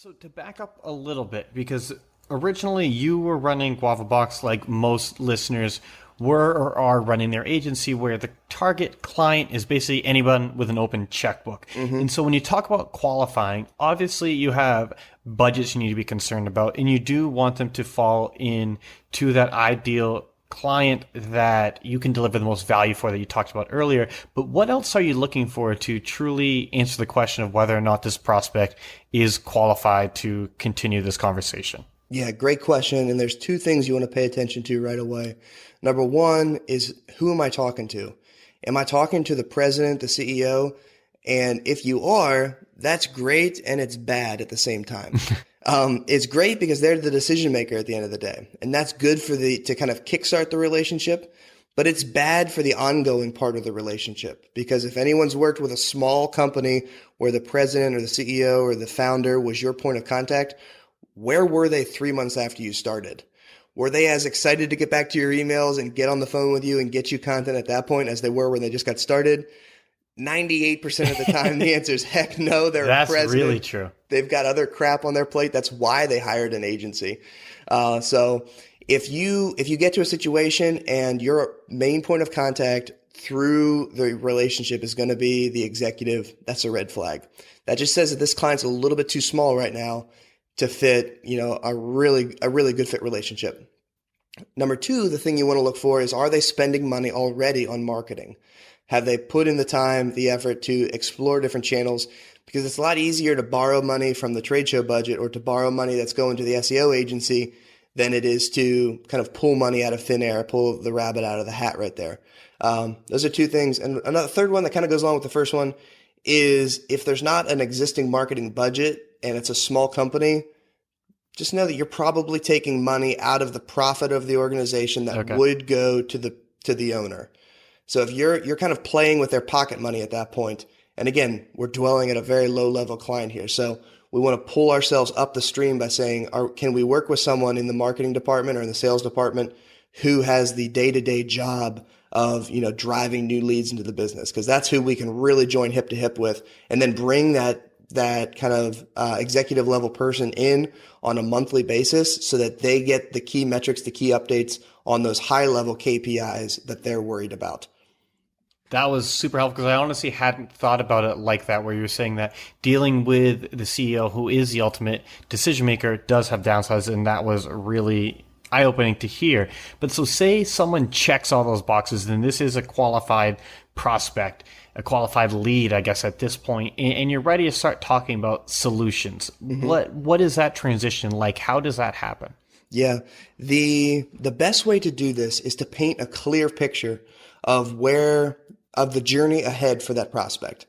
So to back up a little bit, because originally you were running Guava Box like most listeners were or are running their agency, where the target client is basically anyone with an open checkbook. And so when you talk about qualifying, obviously you have budgets you need to be concerned about, and you do want them to fall in to that ideal client that you can deliver the most value for that you talked about earlier. But what else are you looking for to truly answer the question of whether or not this prospect is qualified to continue this conversation? Yeah, great question. And there's two things you want to pay attention to right away. Number one is, who am I talking to? Am I talking to the president, the CEO? And if you are, that's great and it's bad at the same time. It's great because they're the decision maker at the end of the day. And that's good to kind of kickstart the relationship. But it's bad for the ongoing part of the relationship, because if anyone's worked with a small company where the president or the CEO or the founder was your point of contact, where were they 3 months after you started? Were they as excited to get back to your emails and get on the phone with you and get you content at that point as they were when they just got started? 98% of the time, the answer is heck no. They're That's a president. really true. They've got other crap on their plate. That's why they hired an agency. So if you get to a situation and your main point of contact through the relationship is going to be the executive, that's a red flag. That just says that this client's a little bit too small right now to fit, a really good fit relationship. Number two, the thing you want to look for is, are they spending money already on marketing? Have they put in the time, the effort to explore different channels? Because it's a lot easier to borrow money from the trade show budget or to borrow money that's going to the SEO agency than it is to kind of pull money out of thin air, pull the rabbit out of the hat right there. Those are two things. And another third one that kind of goes along with the first one is, if there's not an existing marketing budget and it's a small company, just know that you're probably taking money out of the profit of the organization that would go to the owner. So if you're kind of playing with their pocket money at that point, and again, we're dwelling at a very low level client here. So we want to pull ourselves up the stream by saying, can we work with someone in the marketing department or in the sales department who has the day-to-day job of, driving new leads into the business? Because that's who we can really join hip to hip with, and then bring that kind of executive level person in on a monthly basis so that they get the key metrics, the key updates on those high level KPIs that they're worried about. That was super helpful, because I honestly hadn't thought about it like that, where you were saying that dealing with the CEO, who is the ultimate decision maker, does have downsides, and that was really eye-opening to hear. But so say someone checks all those boxes, then this is a qualified prospect, a qualified lead, I guess, at this point, and you're ready to start talking about solutions. What is that transition like? How does that happen? Yeah, the best way to do this is to paint a clear picture of the journey ahead for that prospect.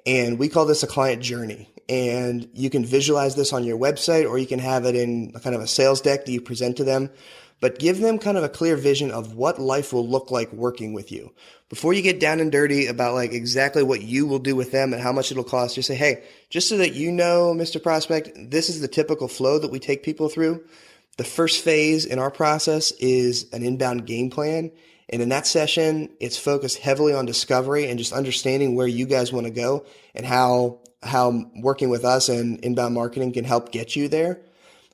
And we call this a client journey. And you can visualize this on your website, or you can have it in kind of a sales deck that you present to them. But give them kind of a clear vision of what life will look like working with you. Before you get down and dirty about like exactly what you will do with them and how much it'll cost, just say, hey, just so that you know, Mr. Prospect, this is the typical flow that we take people through. The first phase in our process is an inbound game plan. And in that session, it's focused heavily on discovery and just understanding where you guys want to go and how working with us and inbound marketing can help get you there.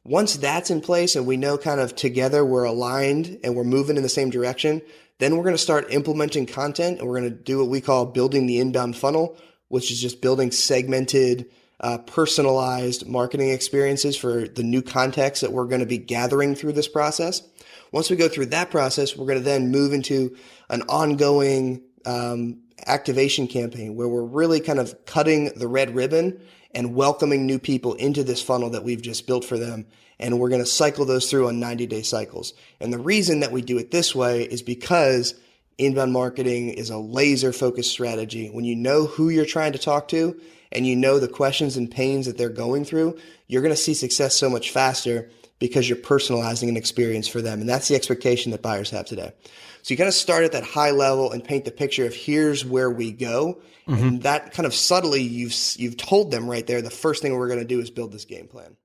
Once that's in place and we know kind of together we're aligned and we're moving in the same direction, then we're going to start implementing content, and we're going to do what we call building the inbound funnel, which is just building segmented, personalized marketing experiences for the new context that we're going to be gathering through this process. Once we go through that process, we're going to then move into an ongoing activation campaign where we're really kind of cutting the red ribbon and welcoming new people into this funnel that we've just built for them. And we're going to cycle those through on 90-day cycles. And the reason that we do it this way is because inbound marketing is a laser-focused strategy. When you know who you're trying to talk to and you know the questions and pains that they're going through, you're going to see success so much faster because you're personalizing an experience for them. And that's the expectation that buyers have today. So you kind of start at that high level and paint the picture of here's where we go. And that kind of subtly, you've told them right there, the first thing we're going to do is build this game plan.